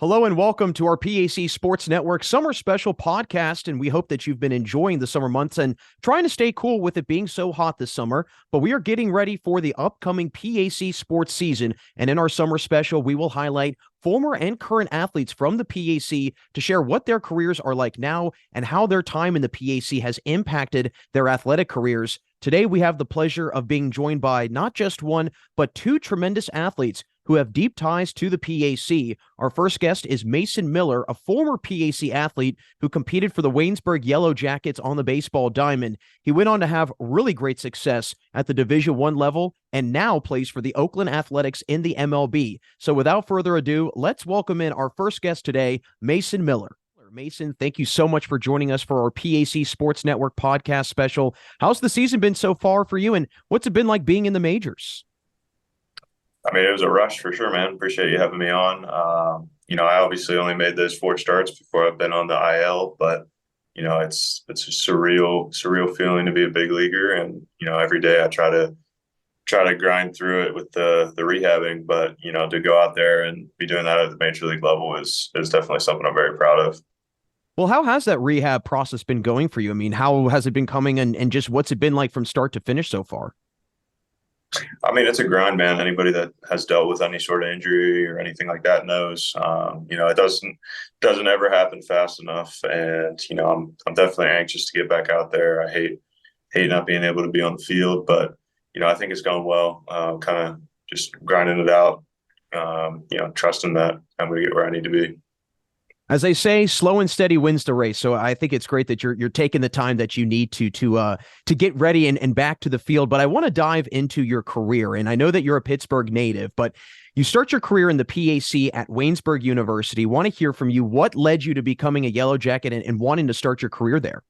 Hello and welcome to our PAC Sports Network Summer Special podcast, and we hope that you've been enjoying the summer months and trying to stay cool with it being so hot this summer. But we are getting ready for the upcoming PAC sports season, and in our summer special, we will highlight former and current athletes from the PAC to share what their careers are like now and how their time in the PAC has impacted their athletic careers. Today, we have the pleasure of being joined by not just one, but two tremendous athletes who have deep ties to the PAC. Our first guest is Mason Miller, a former PAC athlete who competed for the Waynesburg Yellow Jackets on the baseball diamond. He went on to have really great success at the Division I level and now plays for the Oakland Athletics in the MLB. So without further ado, let's welcome in our first guest today, Mason Miller. Mason, thank you so much for joining us for our PAC Sports Network podcast special. How's the season been so far for you, and what's it been like being in the majors? I mean, it was a rush for sure, man. Appreciate you having me on. I obviously only made those 4 starts before I've been on the IL, but it's a surreal feeling to be a big leaguer, and every day I try to grind through it with the rehabbing, but to go out there and be doing that at the major league level is definitely something I'm very proud of. Well, how has that rehab process been going for you? I mean, how has it been coming, and just what's it been like from start to finish so far? I mean, it's a grind, man. Anybody that has dealt with any sort of injury or anything like that knows. It doesn't ever happen fast enough, and I'm definitely anxious to get back out there. I hate not being able to be on the field, but I think it's going well. Kind of just grinding it out. Trusting that I'm going to get where I need to be. As they say, slow and steady wins the race. So I think it's great that you're taking the time that you need to get ready and back to the field. But I want to dive into your career. And I know that you're a Pittsburgh native, but you start your career in the PAC at Waynesburg University. Want to hear from you. What led you to becoming a Yellow Jacket and wanting to start your career there?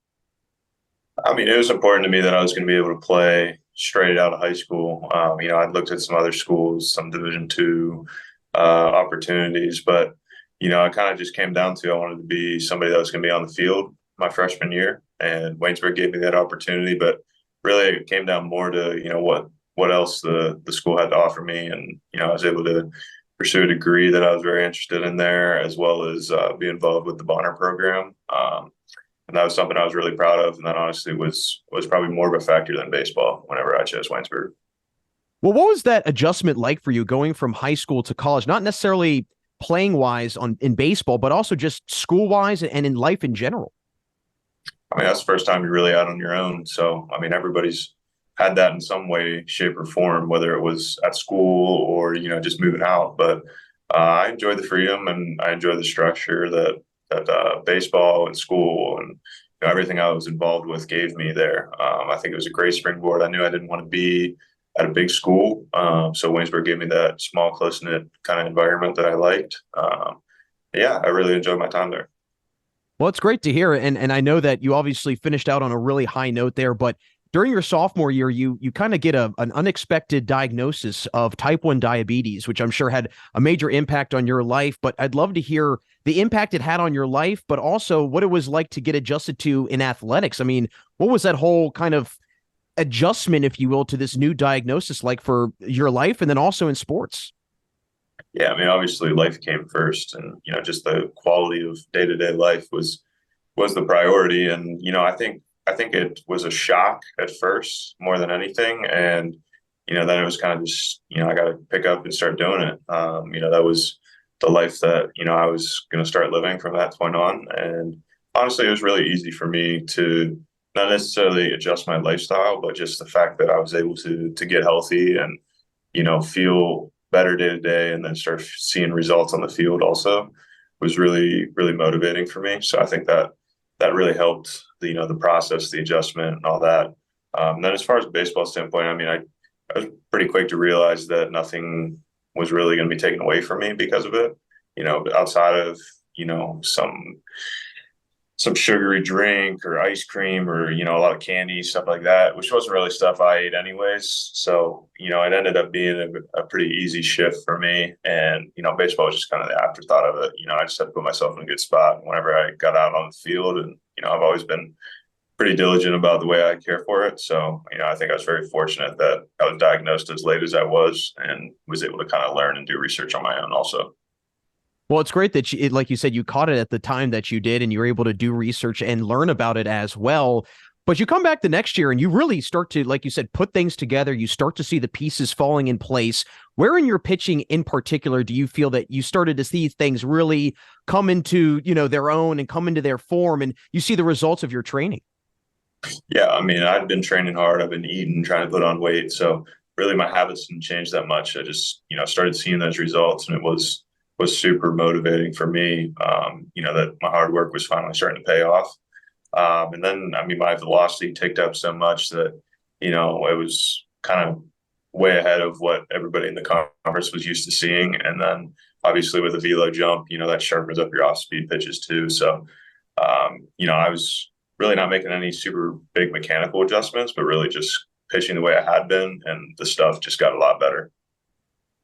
I mean, it was important to me that I was going to be able to play straight out of high school. I'd looked at some other schools, some Division II opportunities, but it kind of just came down to I wanted to be somebody that was going to be on the field my freshman year, and Waynesburg gave me that opportunity. But really, it came down more to what else the school had to offer me, and I was able to pursue a degree that I was very interested in there, as well as be involved with the Brunner program, and that was something I was really proud of. And that honestly was probably more of a factor than baseball whenever I chose Waynesburg. Well, what was that adjustment like for you going from high school to college? Not necessarily playing wise in baseball, but also just school wise and in life in general. I mean, that's the first time you're really out on your own. So, I mean, everybody's had that in some way, shape, or form, whether it was at school or, just moving out. But I enjoy the freedom and I enjoy the structure that baseball and school and everything I was involved with gave me there. I think it was a great springboard. I knew I didn't want to be at a big school. So Waynesburg gave me that small, close-knit kind of environment that I liked. I really enjoyed my time there. Well, it's great to hear. And I know that you obviously finished out on a really high note there, but during your sophomore year, you kind of get an unexpected diagnosis of type 1 diabetes, which I'm sure had a major impact on your life. But I'd love to hear the impact it had on your life, but also what it was like to get adjusted to in athletics. I mean, what was that whole kind of adjustment, if you will, to this new diagnosis like for your life and then also in sports? Yeah, I mean, obviously life came first, and just the quality of day-to-day life was the priority. And I think it was a shock at first more than anything, and then it was kind of just I got to pick up and start doing it. That was the life that I was going to start living from that point on. And honestly, it was really easy for me to not necessarily adjust my lifestyle, but just the fact that I was able to get healthy and, feel better day to day and then start seeing results on the field also was really, really motivating for me. So I think that really helped the process, the adjustment and all that. Then as far as a baseball standpoint, I mean, I was pretty quick to realize that nothing was really going to be taken away from me because of it, outside of, some sugary drink or ice cream or, a lot of candy, stuff like that, which wasn't really stuff I ate anyways. So, it ended up being a pretty easy shift for me. And, baseball was just kind of the afterthought of it. I just had to put myself in a good spot whenever I got out on the field. And, I've always been pretty diligent about the way I care for it. So, I think I was very fortunate that I was diagnosed as late as I was and was able to kind of learn and do research on my own also. Well, it's great that like you said, you caught it at the time that you did, and you were able to do research and learn about it as well. But you come back the next year and you really start to, like you said, put things together. You start to see the pieces falling in place. Where in your pitching in particular do you feel that you started to see things really come into, their own and come into their form, and you see the results of your training? Yeah, I mean, I've been training hard. I've been eating, trying to put on weight. So really, my habits didn't change that much. I just, started seeing those results, and it was super motivating for me. That my hard work was finally starting to pay off. And then, I mean, my velocity ticked up so much that, it was kind of way ahead of what everybody in the conference was used to seeing. And then, obviously, with a velo jump, that sharpens up your off-speed pitches too. So, I was really not making any super big mechanical adjustments, but really just pitching the way I had been, and the stuff just got a lot better.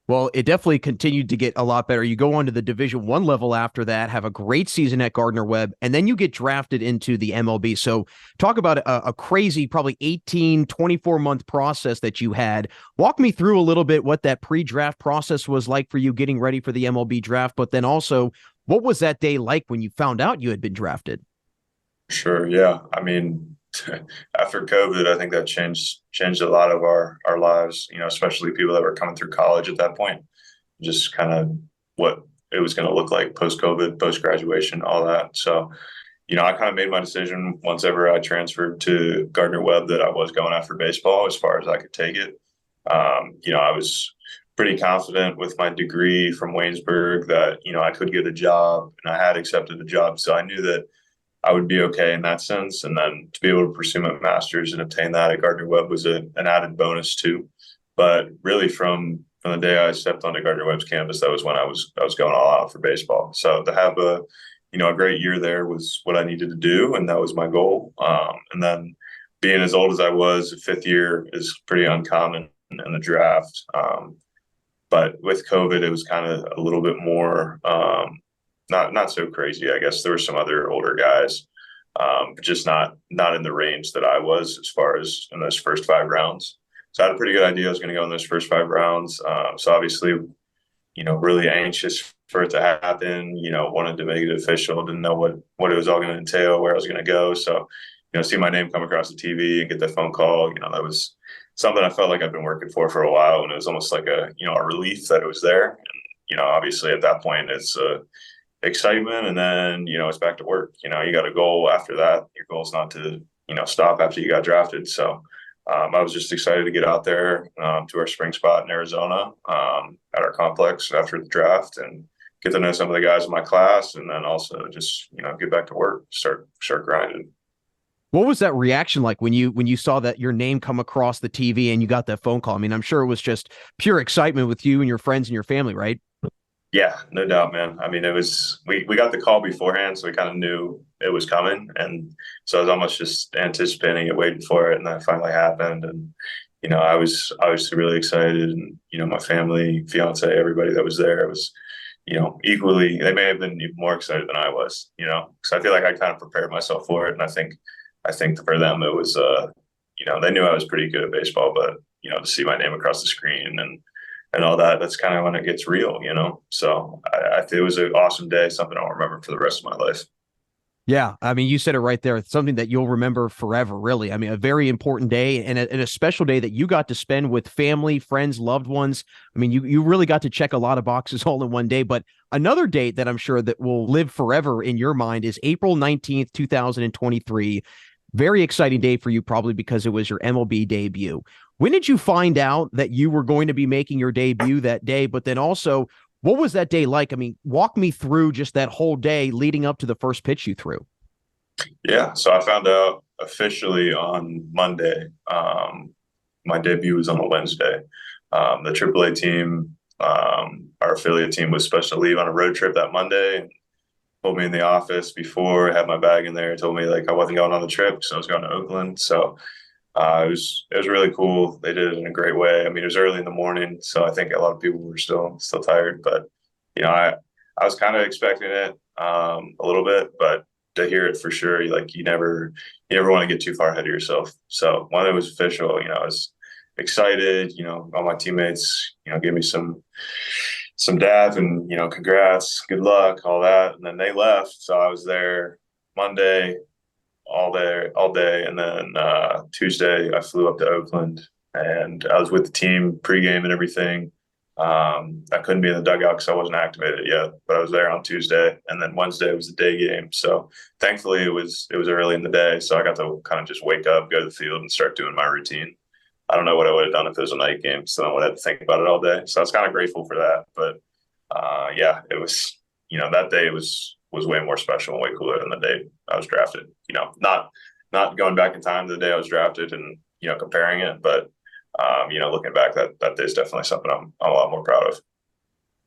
Well, it definitely continued to get a lot better. You go on to the Division I level after that, have a great season at Gardner-Webb, and then you get drafted into the MLB. So talk about a crazy, probably 18, 24-month process that you had. Walk me through a little bit what that pre-draft process was like for you getting ready for the MLB draft, but then also what was that day like when you found out you had been drafted? Sure. Yeah. I mean, after COVID, I think that changed a lot of our lives, especially people that were coming through college at that point, just kind of what it was going to look like post COVID, post graduation, all that. So, I kind of made my decision once ever I transferred to Gardner Webb that I was going after baseball as far as I could take it. I was pretty confident with my degree from Waynesburg that, I could get a job, and I had accepted a job. So I knew that I would be okay in that sense. And then to be able to pursue my master's and obtain that at Gardner Webb was an added bonus too. But really from the day I stepped onto Gardner Webb's campus, that was when I was going all out for baseball. So to have a great year there was what I needed to do, and that was my goal. And then being as old as I was, fifth year is pretty uncommon in the draft. But with COVID, it was kind of a little bit more not so crazy. I guess there were some other older guys, but just not in the range that I was as far as in those first 5 rounds. So I had a pretty good idea I was going to go in those first 5 rounds. So obviously, really anxious for it to happen. Wanted to make it official. Didn't know what it was all going to entail, where I was going to go. So, see my name come across the TV and get that phone call. That was something I felt like I've been working for a while, and it was almost like a relief that it was there. And obviously at that point it's excitement, and then it's back to work. You got a goal after that. Your goal is not to stop after you got drafted. So I was just excited to get out there to our spring spot in Arizona at our complex after the draft and get to know some of the guys in my class, and then also just get back to work, start grinding. What was that reaction like when you saw that your name come across the TV and you got that phone call? I mean, I'm sure it was just pure excitement with you and your friends and your family, right? Yeah, no doubt, man. I mean, it was we got the call beforehand, so we kind of knew it was coming, and so I was almost just anticipating it, waiting for it, and that finally happened. And I was obviously really excited, and my family, fiance, everybody that was there was, equally. They may have been even more excited than I was, because I feel like I kind of prepared myself for it, and I think for them it was, they knew I was pretty good at baseball, but to see my name across the screen and all that, that's kind of when it gets real, So it was an awesome day, something I'll remember for the rest of my life. Yeah, I mean, you said it right there. It's something that you'll remember forever, really. I mean, a very important day and a special day that you got to spend with family, friends, loved ones. I mean, you really got to check a lot of boxes all in one day. But another date that I'm sure that will live forever in your mind is April 19th, 2023. Very exciting day for you, probably because it was your MLB debut. When did you find out that you were going to be making your debut that day? But then also, what was that day like? I mean, walk me through just that whole day leading up to the first pitch you threw. Yeah, so I found out officially on Monday. My debut was on a Wednesday. The AAA team, our affiliate team, was supposed to leave on a road trip that Monday, and pulled me in the office before, had my bag in there, told me like I wasn't going on the trip because I was going to Oakland. So it was really cool. They did it in a great way. I mean, it was early in the morning, so I think a lot of people were still tired. But I was kind of expecting it a little bit, but to hear it for sure, you never want to get too far ahead of yourself. So when it was official, I was excited. All my teammates, gave me some some dab and, congrats, good luck, all that. And then they left. So I was there Monday, all day. And then Tuesday, I flew up to Oakland and I was with the team pregame and everything. I couldn't be in the dugout because I wasn't activated yet, but I was there on Tuesday, and then Wednesday was the day game. So thankfully, it was early in the day, so I got to kind of just wake up, go to the field, and start doing my routine. I don't know what I would have done if it was a night game, so I would have to think about it all day. So I was kind of grateful for that. But yeah, it was that day was way more special and way cooler than the day I was drafted. Not going back in time to the day I was drafted and comparing it, but looking back, that day is definitely something I'm a lot more proud of.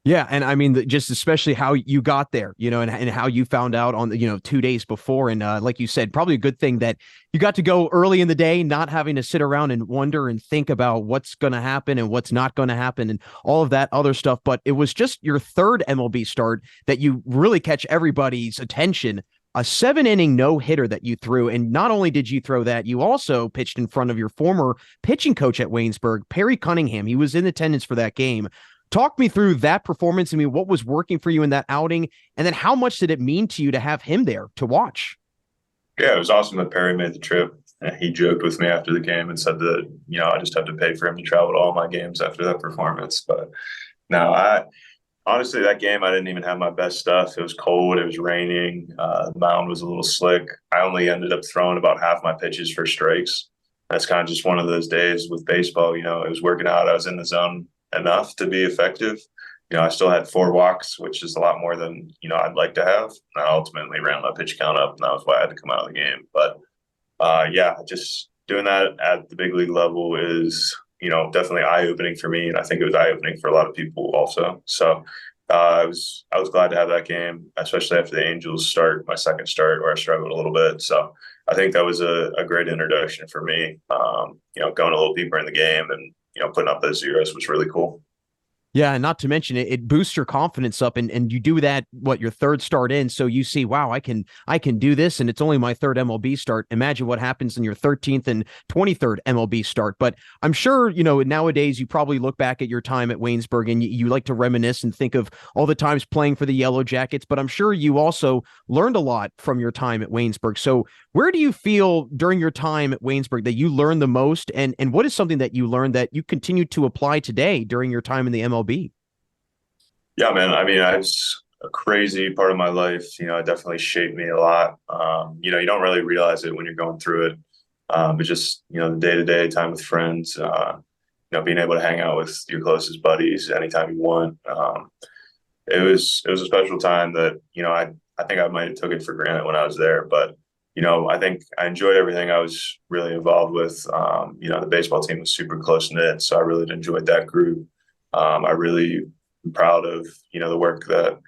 Yeah, and I mean, just especially how you got there, and how you found out on the, 2 days before, and like you said, probably a good thing that you got to go early in the day, not having to sit around and wonder and think about what's going to happen and what's not going to happen and all of that other stuff. But it was just your third MLB start that you really catch everybody's attention. A 7-inning no-hitter that you threw, and not only did you throw that, you also pitched in front of your former pitching coach at Waynesburg, Perry Cunningham. He was in attendance for that game. Talk me through that performance. I mean, what was working for you in that outing? And then how much did it mean to you to have him there to watch? Yeah, it was awesome that Perry made the trip. He joked with me after the game and said that, I just have to pay for him to travel to all my games after that performance. But no, honestly, that game, I didn't even have my best stuff. It was cold. It was raining. The mound was a little slick. I only ended up throwing about half my pitches for strikes. That's kind of just one of those days with baseball. It was working out. I was in the zone enough to be effective. I still had 4 walks, which is a lot more than, I'd like to have. And I ultimately ran my pitch count up, and that was why I had to come out of the game. But yeah, just doing that at the big league level is, definitely eye-opening for me. And I think it was eye-opening for a lot of people also. So I was glad to have that game, especially after the Angels start, my second start, where I struggled a little bit. So I think that was a great introduction for me, going a little deeper in the game and, putting up those zeros was really cool. Yeah, and not to mention it boosts your confidence up, and you do that your third start in, so you see, wow, I can do this, and it's only my third MLB start. Imagine what happens in your 13th and 23rd MLB start. But I'm sure nowadays you probably look back at your time at Waynesburg and you like to reminisce and think of all the times playing for the Yellow Jackets. But I'm sure you also learned a lot from your time at Waynesburg. So where do you feel during your time at Waynesburg that you learned the most, and what is something that you learned that you continue to apply today during your time in the MLB? Yeah, man. I mean, it's a crazy part of my life. It definitely shaped me a lot. You don't really realize it when you're going through it. But just, the day-to-day time with friends, being able to hang out with your closest buddies anytime you want. It was a special time that, I think I might have took it for granted when I was there, but I think I enjoyed everything I was really involved with. The baseball team was super close knit, so I really enjoyed that group. I really am proud of the work that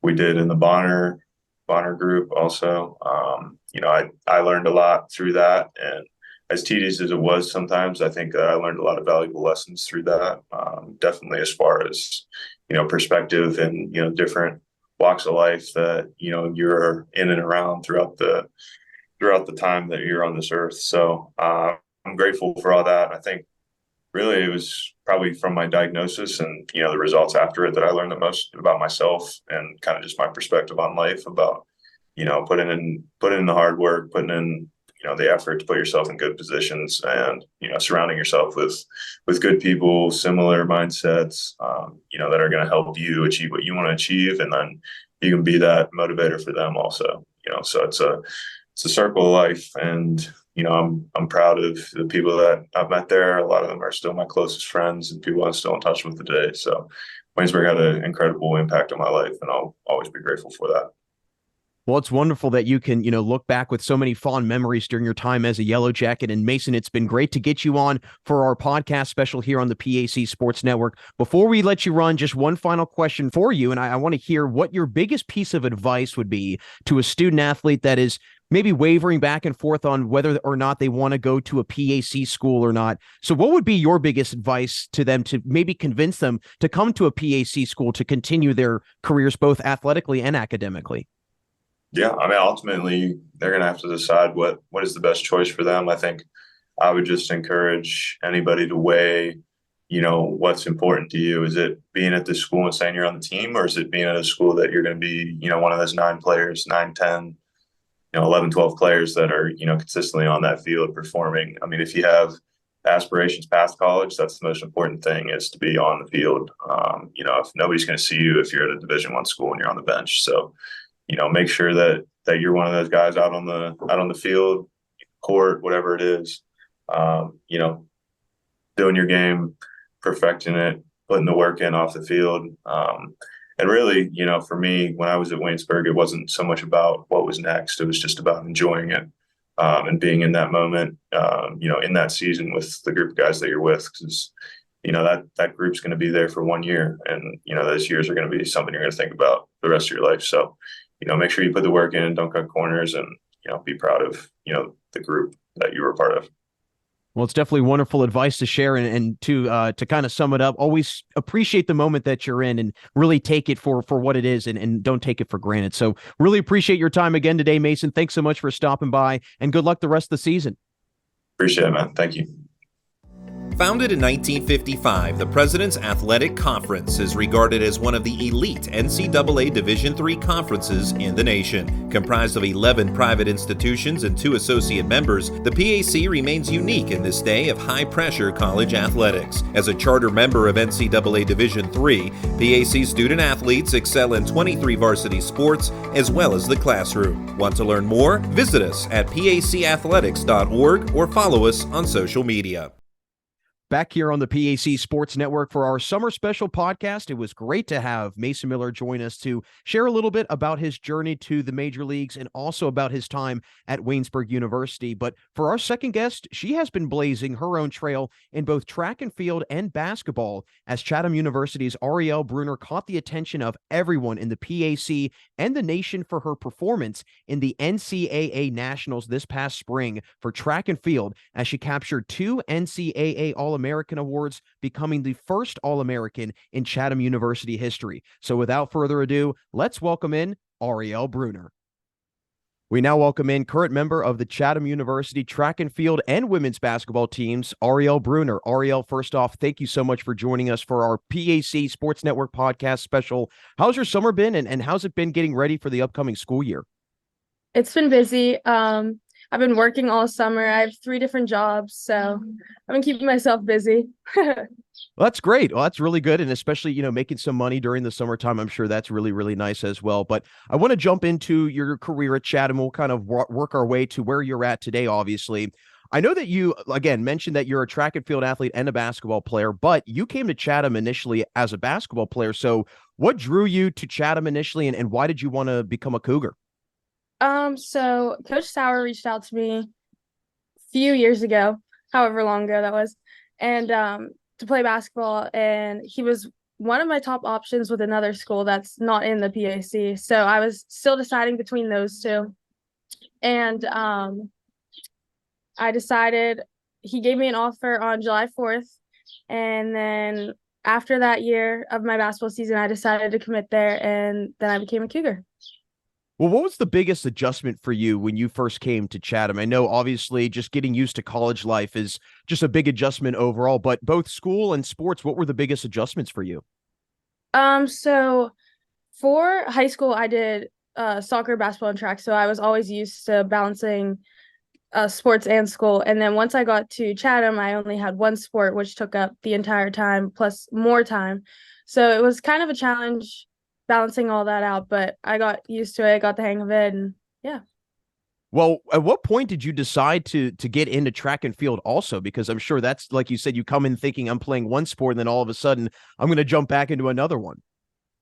we did in the Bonner group. Also, I learned a lot through that, and as tedious as it was sometimes, I think that I learned a lot of valuable lessons through that. Definitely as far as perspective and different walks of life that you're in and around throughout the time that you're on this earth. So I'm grateful for all that. I think really it was probably from my diagnosis and the results after it that I learned the most about myself and kind of just my perspective on life, about putting in the hard work, putting in the effort to put yourself in good positions, and surrounding yourself with good people, similar mindsets, that are going to help you achieve what you want to achieve, and then you can be that motivator for them also. So it's a circle of life, and I'm proud of the people that I've met there. A lot of them are still my closest friends and people I'm still in touch with today. So Waynesburg had an incredible impact on my life, and I'll always be grateful for that. Well, it's wonderful that you can, look back with so many fond memories during your time as a Yellow Jacket. And Mason, it's been great to get you on for our podcast special here on the PAC Sports Network. Before we let you run, just one final question for you. And I want to hear what your biggest piece of advice would be to a student athlete that is maybe wavering back and forth on whether or not they want to go to a PAC school or not. So what would be your biggest advice to them to maybe convince them to come to a PAC school to continue their careers, both athletically and academically? Yeah, I mean, ultimately, they're going to have to decide what is the best choice for them. I think I would just encourage anybody to weigh, what's important to you. Is it being at this school and saying you're on the team, or is it being at a school that you're going to be, one of those 9 players, 9, 10, 11, 12 players that are, consistently on that field performing. I mean, if you have aspirations past college, that's the most important thing, is to be on the field. If nobody's going to see you if you're at a Division I school and you're on the bench. So, make sure that you're one of those guys out on the field, court, whatever it is, doing your game, perfecting it, putting the work in off the field. And really, for me, when I was at Waynesburg, it wasn't so much about what was next. It was just about enjoying it, and being in that moment, in that season with the group of guys that you're with, because, that group's going to be there for 1 year. And, those years are going to be something you're going to think about the rest of your life. So, make sure you put the work in, don't cut corners, and, be proud of, the group that you were a part of. Well, it's definitely wonderful advice to share, and to kind of sum it up, always appreciate the moment that you're in and really take it for what it is, and don't take it for granted. So really appreciate your time again today, Mason. Thanks so much for stopping by, and good luck the rest of the season. Appreciate it, man. Thank you. Founded in 1955, the President's Athletic Conference is regarded as one of the elite NCAA Division III conferences in the nation. Comprised of 11 private institutions and 2 associate members, the PAC remains unique in this day of high-pressure college athletics. As a charter member of NCAA Division III, PAC student athletes excel in 23 varsity sports as well as the classroom. Want to learn more? Visit us at pacathletics.org or follow us on social media. Back here on the PAC Sports Network for our summer special podcast. It was great to have Mason Miller join us to share a little bit about his journey to the major leagues and also about his time at Waynesburg University. But for our second guest, she has been blazing her own trail in both track and field and basketball, as Chatham University's Aurielle Brunner caught the attention of everyone in the PAC and the nation for her performance in the NCAA Nationals this past spring for track and field, as she captured 2 NCAA All-American awards, becoming the first All-American in Chatham University history. So without further ado, let's welcome in Aurielle Brunner. We now welcome in current member of the Chatham University track and field and women's basketball teams, Aurielle Brunner. Aurielle, first off, thank you so much for joining us for our PAC Sports Network podcast special. How's your summer been, and how's it been getting ready for the upcoming school year? It's been busy. I've been working all summer. I have 3 different jobs, so I've been keeping myself busy. Well, that's great. Well, that's really good. And especially, making some money during the summertime, I'm sure that's really, really nice as well. But I want to jump into your career at Chatham. We'll kind of work our way to where you're at today, obviously. I know that you, again, mentioned that you're a track and field athlete and a basketball player, but you came to Chatham initially as a basketball player. So what drew you to Chatham initially, and why did you want to become a Cougar? So Coach Sauer reached out to me a few years ago, however long ago that was, and to play basketball, and he was one of my top options with another school that's not in the PAC. So I was still deciding between those 2. And I decided, he gave me an offer on July 4th, and then after that year of my basketball season, I decided to commit there, and then I became a Cougar. Well, what was the biggest adjustment for you when you first came to Chatham? I know obviously just getting used to college life is just a big adjustment overall, but both school and sports, what were the biggest adjustments for you? So for high school, I did soccer, basketball, and track. So I was always used to balancing sports and school. And then once I got to Chatham, I only had 1 sport, which took up the entire time plus more time. So it was kind of a challenge balancing all that out, but I got used to it, got the hang of it, and yeah. Well, at what point did you decide to get into track and field also? Because I'm sure that's, like you said, you come in thinking I'm playing one sport, and then all of a sudden I'm going to jump back into another one.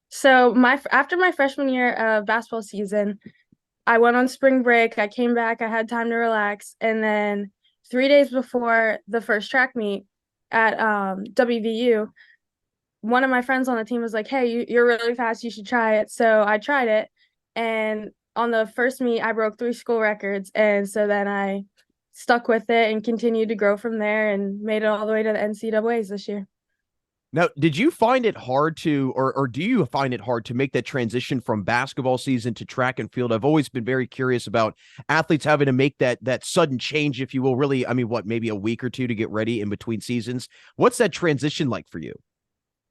So after my freshman year of basketball season, I went on spring break. I came back. I had time to relax, and then 3 days before the first track meet at WVU, one of my friends on the team was like, "Hey, you're really fast. You should try it." So I tried it, and on the first meet, I broke 3 school records, and so then I stuck with it and continued to grow from there and made it all the way to the NCAAs this year. Now, did you find it hard to, or do you find it hard to make that transition from basketball season to track and field? I've always been very curious about athletes having to make that sudden change, if you will. Really, I mean, what, maybe a week or two to get ready in between seasons? What's that transition like for you?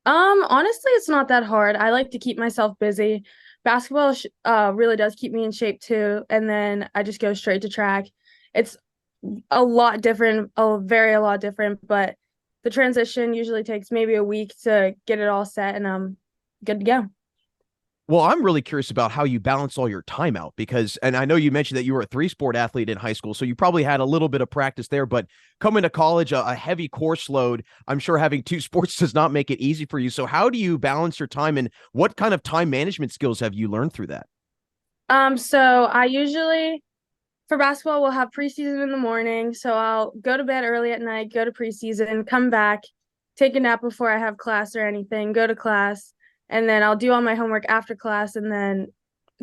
Honestly, it's not that hard. I like to keep myself busy. Basketball really does keep me in shape too, and then I just go straight to track. It's a lot different, a lot different, but the transition usually takes maybe a week to get it all set, and I'm good to go. Well, I'm really curious about how you balance all your time out because, and I know you mentioned that you were a three-sport athlete in high school, so you probably had a little bit of practice there, but coming to college, a heavy course load, I'm sure having two sports does not make it easy for you. So how do you balance your time and what kind of time management skills have you learned through that? So I usually for basketball we'll have preseason in the morning, so I'll go to bed early at night, go to preseason, come back, take a nap before I have class or anything, go to class, and then I'll do all my homework after class and then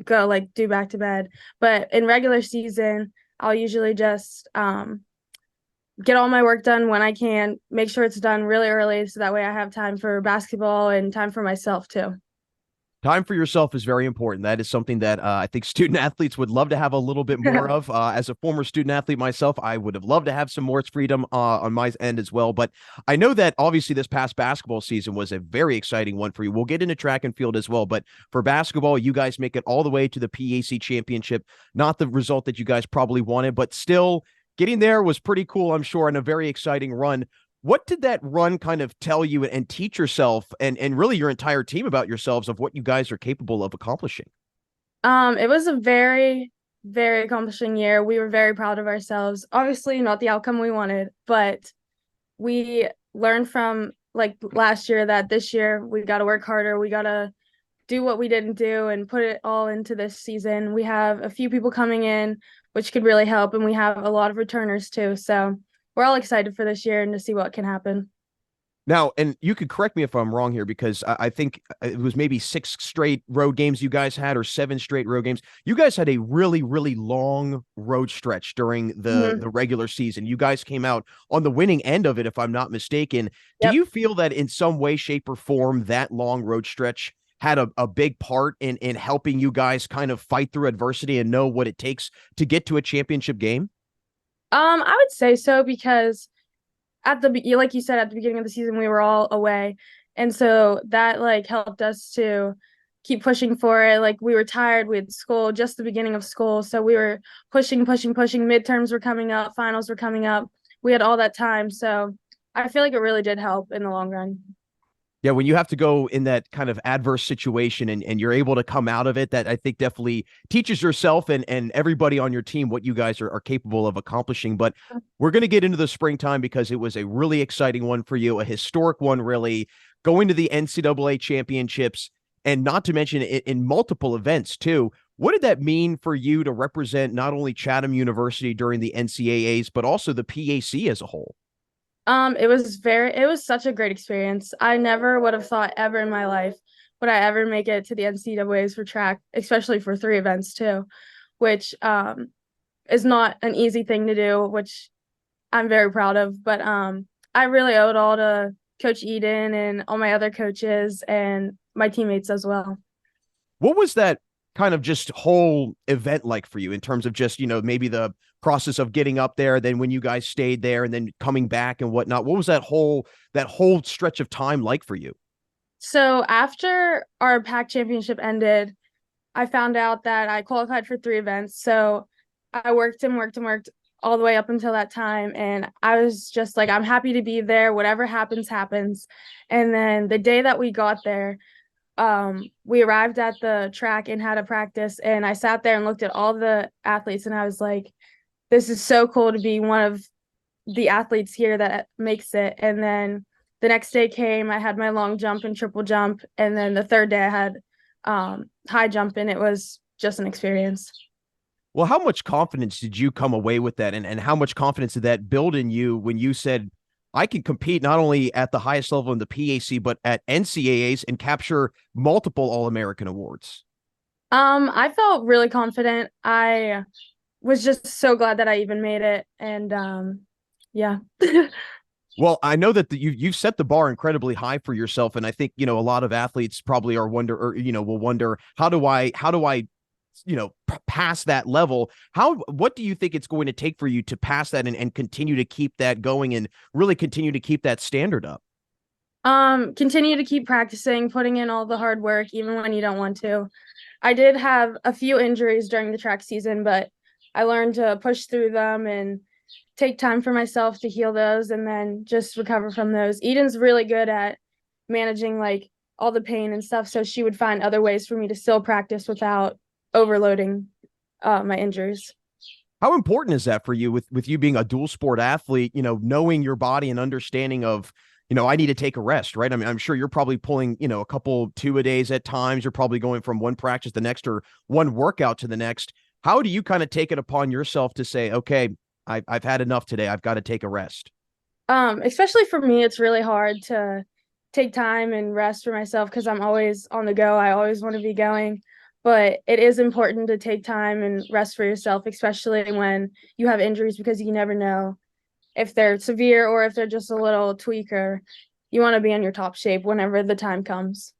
go like do back to bed. But in regular season, I'll usually just get all my work done when I can, make sure it's done really early so that way I have time for basketball and time for myself too. Time for yourself is very important. That is something that I think student athletes would love to have a little bit more of. As a former student athlete myself, I would have loved to have some more freedom on my end as well. But I know that obviously this past basketball season was a very exciting one for you. We'll get into track and field as well. But for basketball, you guys make it all the way to the PAC championship. Not the result that you guys probably wanted, but still getting there was pretty cool, I'm sure, and a very exciting run. What did that run kind of tell you and teach yourself and really your entire team about yourselves of what you guys are capable of accomplishing? It was a very, very accomplishing year. We were very proud of ourselves. Obviously, not the outcome we wanted, but we learned from like last year that this year we got to work harder. We got to do what we didn't do and put it all into this season. We have a few people coming in, which could really help, and we have a lot of returners too. So we're all excited for this year and to see what can happen. Now, and you could correct me if I'm wrong here, because I think it was maybe 6 straight road games you guys had, or 7 straight road games. You guys had a really, really long road stretch during the regular season. You guys came out on the winning end of it, if I'm not mistaken. Do Yep. you feel that in some way, shape, or form, that long road stretch had a big part in helping you guys kind of fight through adversity and know what it takes to get to a championship game? I would say so because like you said, at the beginning of the season, we were all away. And so that like helped us to keep pushing for it. Like we were tired. We had school, just the beginning of school. So we were pushing. Midterms were coming up, finals were coming up. We had all that time. So I feel like it really did help in the long run. Yeah, when you have to go in that kind of adverse situation and you're able to come out of it, that I think definitely teaches yourself and everybody on your team what you guys are capable of accomplishing. But we're going to get into the springtime because it was a really exciting one for you, a historic one, really, going to the NCAA championships, and not to mention in multiple events, too. What did that mean for you to represent not only Chatham University during the NCAAs, but also the PAC as a whole? It was such a great experience. I never would have thought ever in my life would I ever make it to the NCAAs for track, especially for 3 events too, which is not an easy thing to do, which I'm very proud of. But I really owe it all to Coach Eden and all my other coaches and my teammates as well. What was that kind of just whole event like for you in terms of just, maybe the process of getting up there, then when you guys stayed there and then coming back and whatnot? What was that whole stretch of time like for you? So after our PAC championship ended, I found out that I qualified for 3 events. So I worked all the way up until that time. And I was just like, I'm happy to be there. Whatever happens, happens. And then the day that we got there, we arrived at the track and had a practice. And I sat there and looked at all the athletes and I was like, this is so cool to be one of the athletes here that makes it. And then the next day came, I had my long jump and triple jump. And then the third day I had high jump, and it was just an experience. Well, how much confidence did you come away with that? And how much confidence did that build in you when you said, I can compete not only at the highest level in the PAC, but at NCAAs and capture multiple All-American awards? I felt really confident. I was just so glad that I even made it. And yeah. Well, I know that you've set the bar incredibly high for yourself, and I think a lot of athletes probably will wonder how do I pass that level. What do you think it's going to take for you to pass that and continue to keep that going and really continue to keep that standard up? Continue to keep practicing, putting in all the hard work, even when you don't want to. I did have a few injuries during the track season, but I learned to push through them and take time for myself to heal those and then just recover from those. Eden's really good at managing like all the pain and stuff, so she would find other ways for me to still practice without overloading my injuries. How important is that for you with you being a dual sport athlete, knowing your body and understanding of, I need to take a rest, right? I mean, I'm sure you're probably pulling, a couple 2-a-days at times. You're probably going from one practice to the next or one workout to the next. How do you kind of take it upon yourself to say, okay, I've had enough today. I've got to take a rest. Especially for me, it's really hard to take time and rest for myself because I'm always on the go. I always want to be going, but it is important to take time and rest for yourself, especially when you have injuries, because you never know if they're severe or if they're just a little tweaker. You want to be in your top shape whenever the time comes.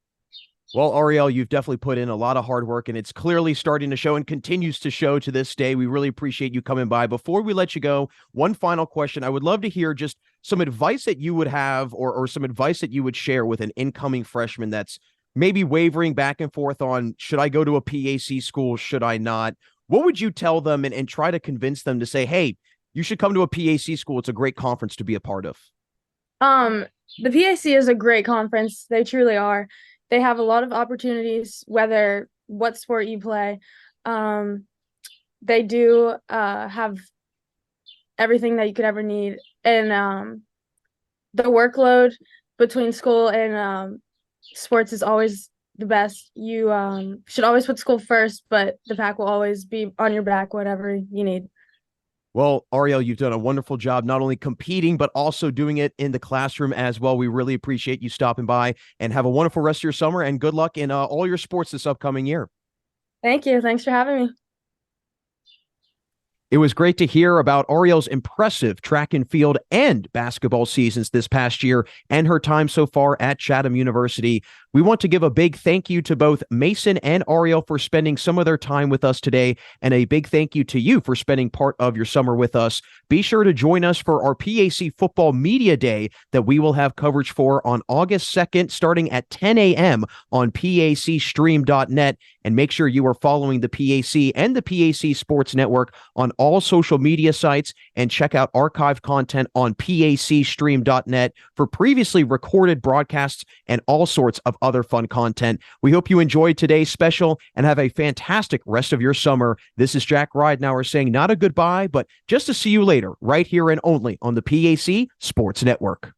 Well, Aurielle, you've definitely put in a lot of hard work, and it's clearly starting to show and continues to show to this day. We really appreciate you coming by. Before we let you go, one final question. I would love to hear just some advice that you would have or some advice that you would share with an incoming freshman that's maybe wavering back and forth on, should I go to a PAC school? Should I not? What would you tell them and try to convince them to say, hey, you should come to a PAC school. It's a great conference to be a part of. The PAC is a great conference. They truly are. They have a lot of opportunities, whether what sport you play. They do have everything that you could ever need. And the workload between school and sports is always the best. You should always put school first, but the PAC will always be on your back, whatever you need. Well, Aurielle, you've done a wonderful job not only competing, but also doing it in the classroom as well. We really appreciate you stopping by, and have a wonderful rest of your summer, and good luck in all your sports this upcoming year. Thank you. Thanks for having me. It was great to hear about Aurielle's impressive track and field and basketball seasons this past year and her time so far at Chatham University. We want to give a big thank you to both Mason and Aurielle for spending some of their time with us today, and a big thank you to you for spending part of your summer with us. Be sure to join us for our PAC Football Media Day that we will have coverage for on August 2nd, starting at 10 a.m. on PACstream.net. And make sure you are following the PAC and the PAC Sports Network on all social media sites, and check out archived content on PACstream.net for previously recorded broadcasts and all sorts of other fun content. We hope you enjoyed today's special and have a fantastic rest of your summer. This is Jack Ridenauer saying not a goodbye, but just to see you later, right here and only on the PAC Sports Network.